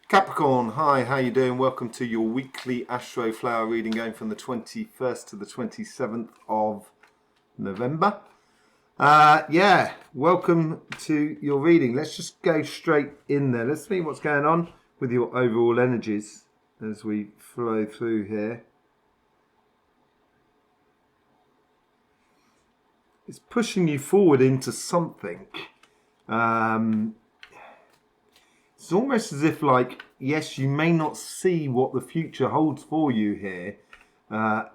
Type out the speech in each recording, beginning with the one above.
Capricorn, hi, how you doing? Welcome to your weekly Astroflower reading going from the 21st to the 27th of November. Welcome to your reading. Let's just go straight in there. Let's see what's going on with your overall energies as we flow through here. It's pushing you forward into something. It's almost as if, like, yes, you may not see what the future holds for you here, but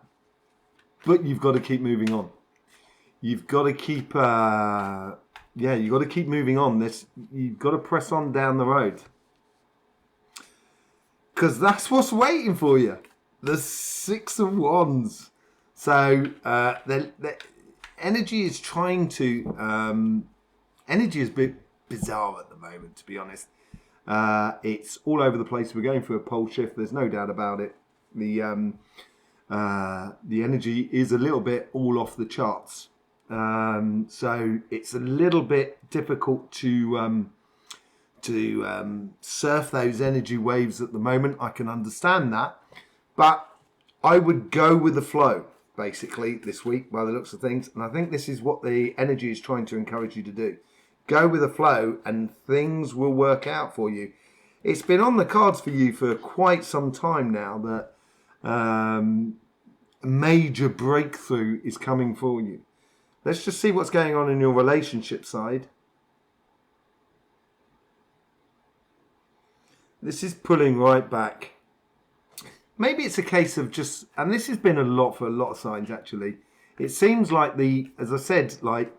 you've got to keep moving on. You've got to keep, you've got to keep moving on. You've got to press on down the road, because that's what's waiting for you. The Six of Wands. So the energy is trying to. Energy is a bit bizarre at the moment, to be honest. It's all over the place. We're going through a pole shift. There's no doubt about it. The energy is a little bit all off the charts. So it's a little bit difficult to surf those energy waves at the moment. I can understand that, but I would go with the flow basically this week by the looks of things. And I think this is what the energy is trying to encourage you to do. Go with the flow and things will work out for you. It's been on the cards for you for quite some time now that a major breakthrough is coming for you. Let's just see what's going on in your relationship side. This is pulling right back. Maybe it's a case of just, and this has been a lot for a lot of signs actually. It seems like as I said, like,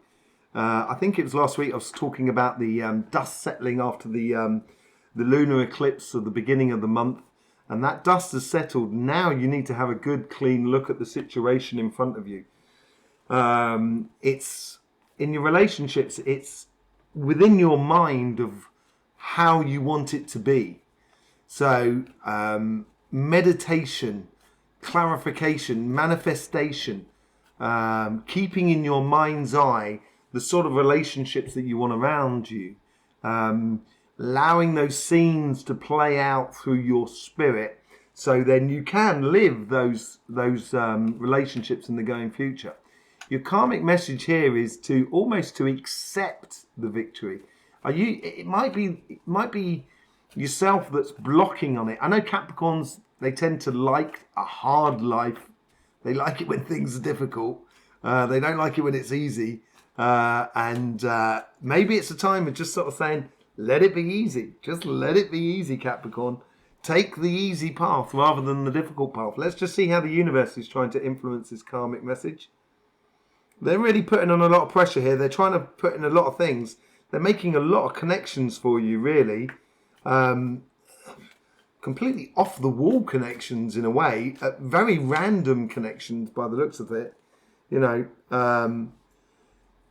I think it was last week I was talking about the dust settling after the lunar eclipse at the beginning of the month. And that dust has settled. Now you need to have a good, clean look at the situation in front of you. It's in your relationships, it's within your mind of how you want it to be. So meditation, clarification, manifestation, keeping in your mind's eye the sort of relationships that you want around you, allowing those scenes to play out through your spirit, so then you can live those relationships in the going future. Your karmic message here is to almost to accept the victory. It might be yourself that's blocking on it. I know Capricorns, they tend to like a hard life. They like it when things are difficult. They don't like it when it's easy. Maybe it's a time of just sort of saying, let it be easy. Just let it be easy, Capricorn. Take the easy path rather than the difficult path. Let's just see how the universe is trying to influence this karmic message. They're really putting on a lot of pressure here. They're trying to put in a lot of things. They're making a lot of connections for you, really. Completely off the wall connections in a way. Very random connections by the looks of it. You know,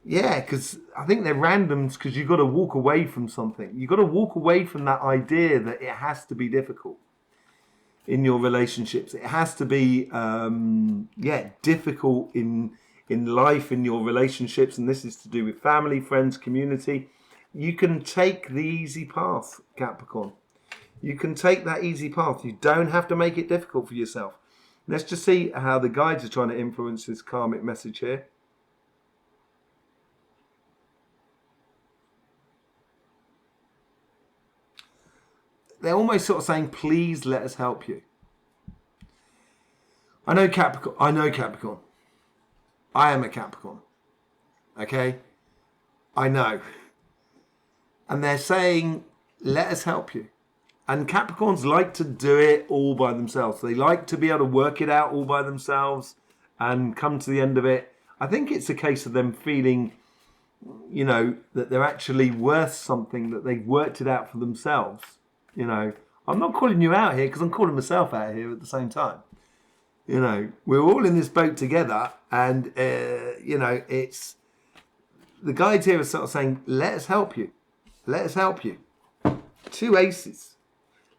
because I think they're randoms because you've got to walk away from something. You've got to walk away from that idea that it has to be difficult in your relationships. It has to be, difficult in life, in your relationships. And this is to do with family, friends, community. You can take the easy path, Capricorn. You can take that easy path. You don't have to make it difficult for yourself. Let's just see how the guides are trying to influence this karmic message here. They're almost sort of saying, please let us help you. I know Capricorn. I am a Capricorn. Okay? I know. And they're saying, let us help you. And Capricorns like to do it all by themselves. They like to be able to work it out all by themselves and come to the end of it. I think it's a case of them feeling, you know, that they're actually worth something, that they've worked it out for themselves. You know, I'm not calling you out here because I'm calling myself out here at the same time. You know, we're all in this boat together, and it's the guides here are sort of saying, let us help you. Let us help you. 2 aces.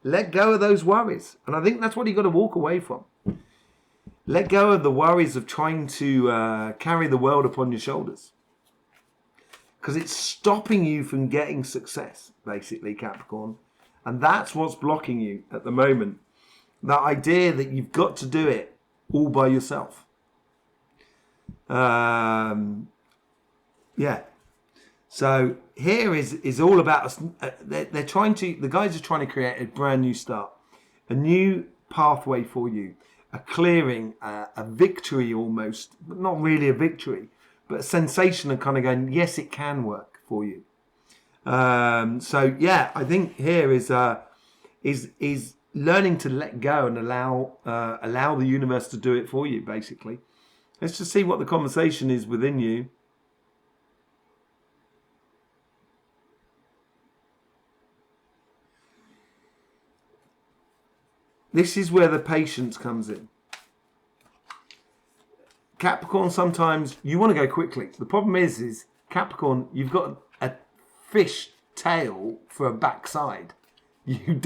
Let go of those worries. And I think that's what you've got to walk away from. Let go of the worries of trying to carry the world upon your shoulders. Because it's stopping you from getting success, basically, Capricorn. And that's what's blocking you at the moment. That idea that you've got to do it all by yourself. Yeah. So here is all about, they're trying to, the guys are trying to create a brand new start, a new pathway for you, a clearing, a victory almost, but not really a victory, but a sensation of kind of going, yes, it can work for you. So yeah, I think here is learning to let go and allow the universe to do it for you, basically. Let's just see what the conversation is within you. This is where the patience comes in. Capricorn, sometimes you want to go quickly. The problem is Capricorn, you've got a fish tail for a backside. You've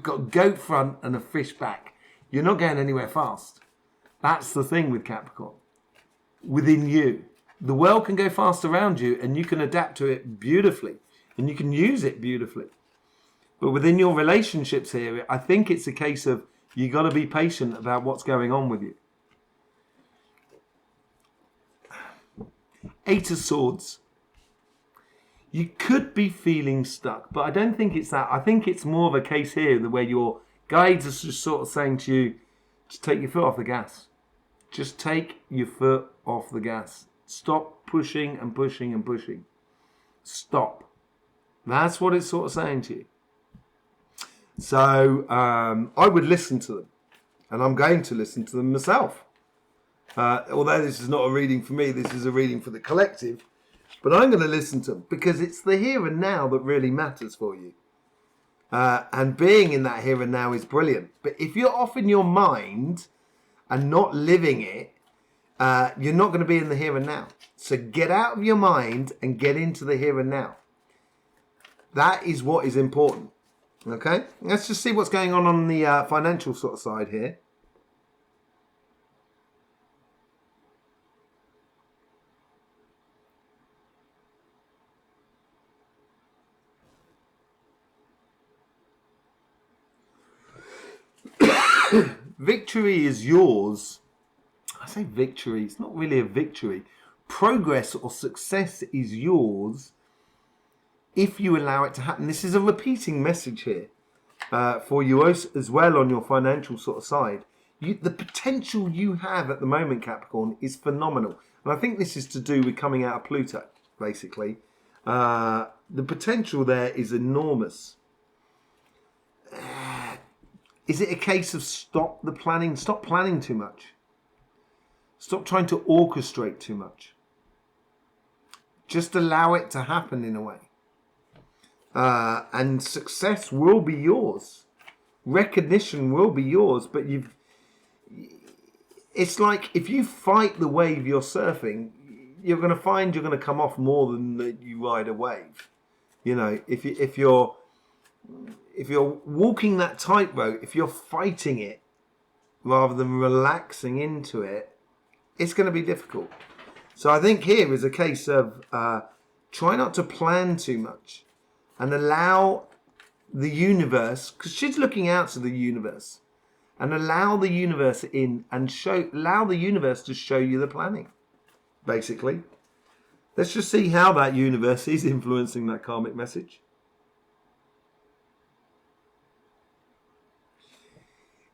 got goat front and a fish back. You're not going anywhere fast. That's the thing with Capricorn. Within you. The world can go fast around you and you can adapt to it beautifully. And you can use it beautifully. But within your relationships here, I think it's a case of you got to be patient about what's going on with you. Eight of Swords. You could be feeling stuck, but I don't think it's that. I think it's more of a case here where your guides are just sort of saying to you, just take your foot off the gas. Just take your foot off the gas. Stop pushing and pushing and pushing. Stop. That's what it's sort of saying to you. So I would listen to them, and I'm going to listen to them myself. Although this is not a reading for me, this is a reading for the collective. But I'm going to listen to them because it's the here and now that really matters for you. And being in that here and now is brilliant. But if you're off in your mind and not living it, you're not going to be in the here and now. So get out of your mind and get into the here and now. That is what is important. Okay, let's just see what's going on the financial sort of side here. Victory is yours. I say victory, it's not really a victory. Progress or success is yours if you allow it to happen. This is a repeating message here for you as well on your financial sort of side. The potential you have at the moment, Capricorn, is phenomenal. And I think this is to do with coming out of Pluto, basically. The potential there is enormous. Is it a case of stop planning too much? Stop trying to orchestrate too much. Just allow it to happen in a way. And success will be yours. Recognition will be yours, but it's like if you fight the wave you're surfing, you're going to find you're going to come off more than that you ride a wave. You know, if you're walking that tightrope, if you're fighting it rather than relaxing into it, it's going to be difficult. So I think here is a case of try not to plan too much and allow the universe, because she's looking out to the universe, and allow the universe in and allow the universe to show you the planning, basically. Let's just see how that universe is influencing that karmic message.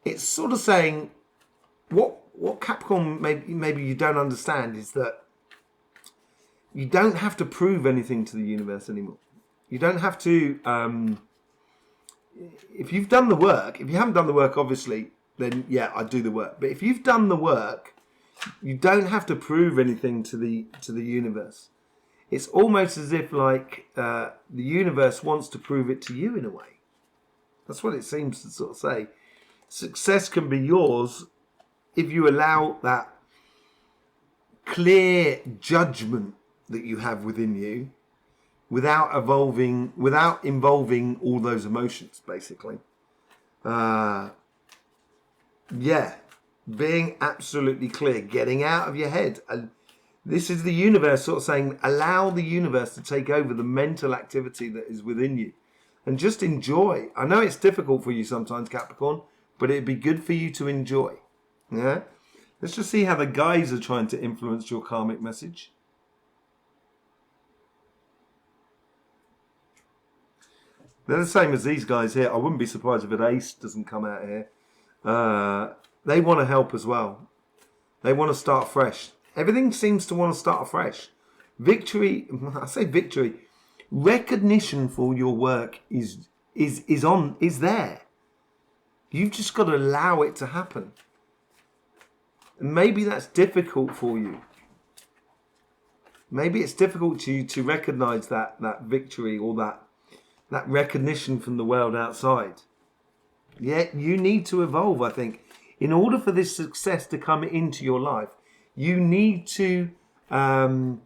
It's sort of saying what Capricorn maybe you don't understand is that you don't have to prove anything to the universe anymore. You don't have to, if you've done the work, if you haven't done the work, obviously, then yeah, I'd do the work. But if you've done the work, you don't have to prove anything to the universe. It's almost as if like the universe wants to prove it to you in a way. That's what it seems to sort of say. Success can be yours if you allow that clear judgment that you have within you without involving all those emotions, basically. Yeah, being absolutely clear, getting out of your head. And this is the universe sort of saying, allow the universe to take over the mental activity that is within you and just enjoy. I know it's difficult for you sometimes, Capricorn, but it'd be good for you to enjoy. Yeah? Let's just see how the guides are trying to influence your karmic message. They're the same as these guys here. I wouldn't be surprised if an ace doesn't come out here. They want to help as well. They want to start fresh. Everything seems to want to start afresh. Victory, I say victory, recognition for your work is there. You've just got to allow it to happen. And maybe that's difficult for you. Maybe it's difficult to you to recognize that victory or that recognition from the world outside. Yet you need to evolve, I think. In order for this success to come into your life, you need to ascend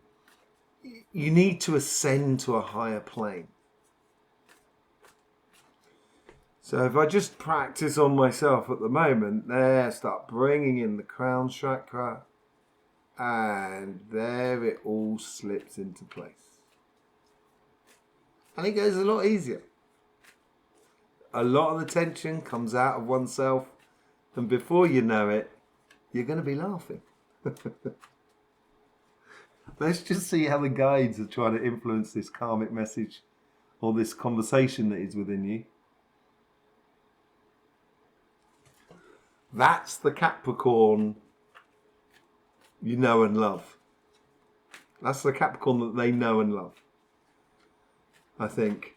to a higher plane. So if I just practice on myself at the moment, there, start bringing in the crown chakra, and there it all slips into place. And it goes a lot easier. A lot of the tension comes out of oneself, and before you know it, you're going to be laughing. Let's just see how the guides are trying to influence this karmic message or this conversation that is within you. That's the Capricorn you know and love. That's the Capricorn that they know and love. I think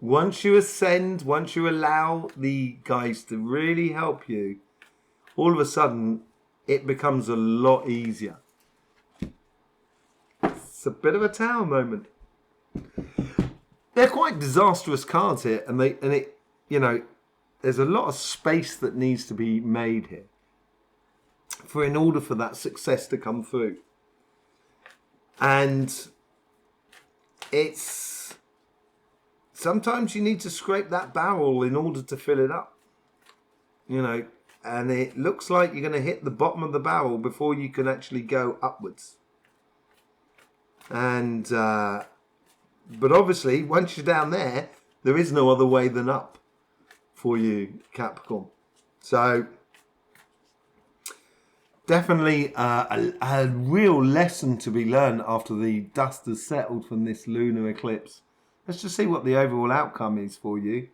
once you ascend, once you allow the guides to really help you, all of a sudden it becomes a lot easier. It's a bit of a Tower moment. They're quite disastrous cards here, and there's a lot of space that needs to be made here in order for that success to come through. And it's sometimes you need to scrape that barrel in order to fill it up. And it looks like you're going to hit the bottom of the barrel before you can actually go upwards. And but obviously, once you're down there, there is no other way than up for you, Capricorn. So definitely a real lesson to be learned after the dust has settled from this lunar eclipse. Let's just see what the overall outcome is for you.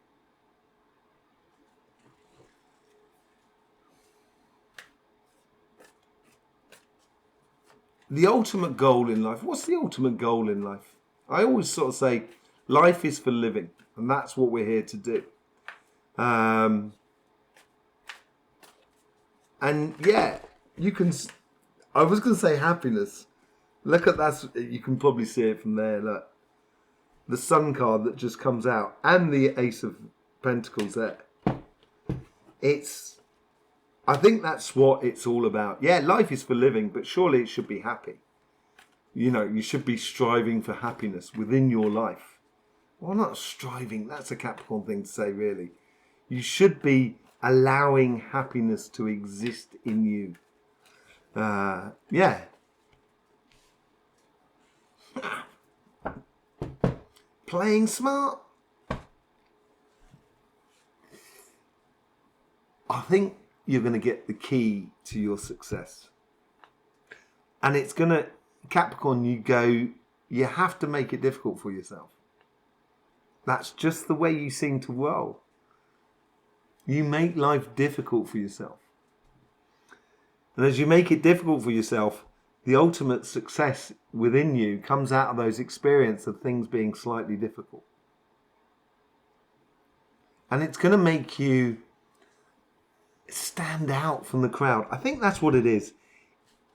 The ultimate goal in life. What's the ultimate goal in life? I always sort of say life is for living, and that's what we're here to do. And yeah, you can. I was going to say happiness. Look at that. You can probably see it from there. Look, the Sun card that just comes out, and the Ace of Pentacles there. I think that's what it's all about. Yeah, life is for living, but surely it should be happy. You should be striving for happiness within your life. Well, not striving. That's a Capricorn thing to say, really. You should be allowing happiness to exist in you. Yeah. Playing smart. I think you're going to get the key to your success. And it's going to, Capricorn, you have to make it difficult for yourself. That's just the way you seem to roll. You make life difficult for yourself. And as you make it difficult for yourself, the ultimate success within you comes out of those experiences of things being slightly difficult. And it's going to make you stand out from the crowd. I think that's what it is.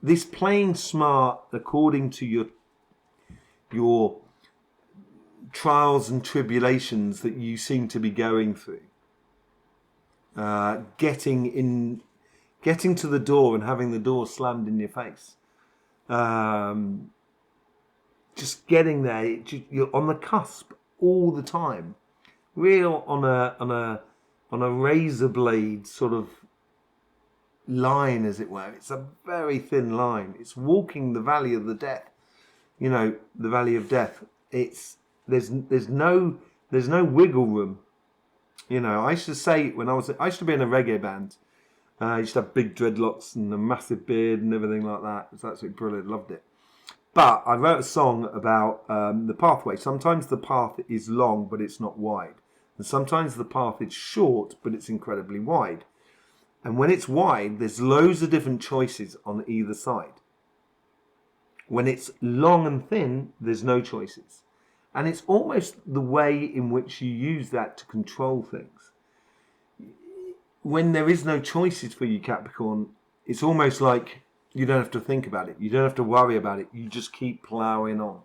This playing smart according to your trials and tribulations that you seem to be going through. Getting to the door and having the door slammed in your face. Just getting there. You're on the cusp all the time. Real on a razor blade sort of line, as it were. It's a very thin line. It's walking the valley of the death. The valley of death. There's There's no wiggle room. You know, I used to say when I used to be in a reggae band. I used to have big dreadlocks and a massive beard and everything like that. It was absolutely brilliant. Loved it. But I wrote a song about the pathway. Sometimes the path is long, but it's not wide. And sometimes the path is short, but it's incredibly wide. And when it's wide, there's loads of different choices on either side. When it's long and thin, there's no choices. And it's almost the way in which you use that to control things. When there is no choices for you, Capricorn, it's almost like you don't have to think about it. You don't have to worry about it. You just keep ploughing on.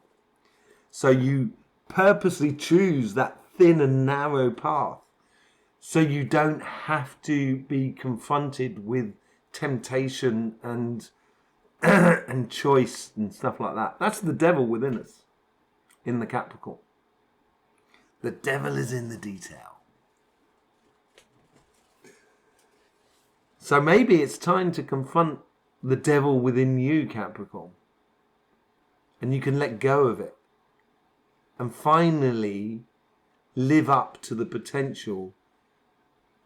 So you purposely choose that thin and narrow path so you don't have to be confronted with temptation and and choice and stuff like that. That's the devil within us, in the Capricorn. The devil is in the detail. So maybe it's time to confront the devil within you, Capricorn. And you can let go of it. And finally live up to the potential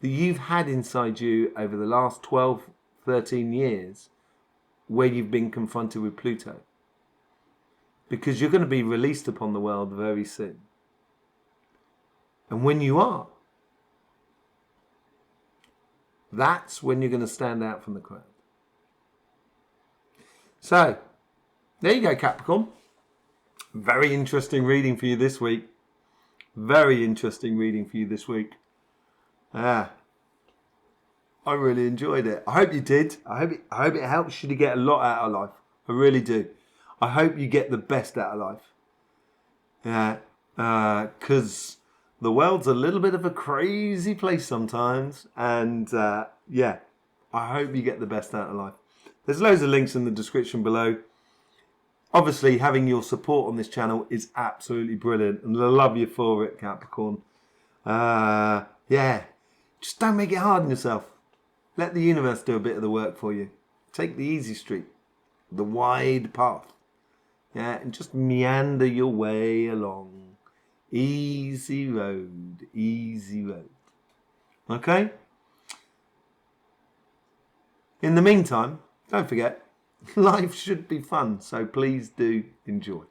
that you've had inside you over the last 12, 13 years where you've been confronted with Pluto. Because you're going to be released upon the world very soon. And when you are, that's when you're going to stand out from the crowd. So, there you go, Capricorn. Very interesting reading for you this week. Very interesting reading for you this week. I really enjoyed it. I hope you did. I hope it helps you to get a lot out of life. I really do. I hope you get the best out of life. Yeah, because the world's a little bit of a crazy place sometimes. And yeah, I hope you get the best out of life. There's loads of links in the description below. Obviously, having your support on this channel is absolutely brilliant. And I love you for it, Capricorn. Yeah, just don't make it hard on yourself. Let the universe do a bit of the work for you. Take the easy street, the wide path. Yeah, and just meander your way along. Easy road, easy road. Okay? In the meantime, don't forget, life should be fun, so please do enjoy.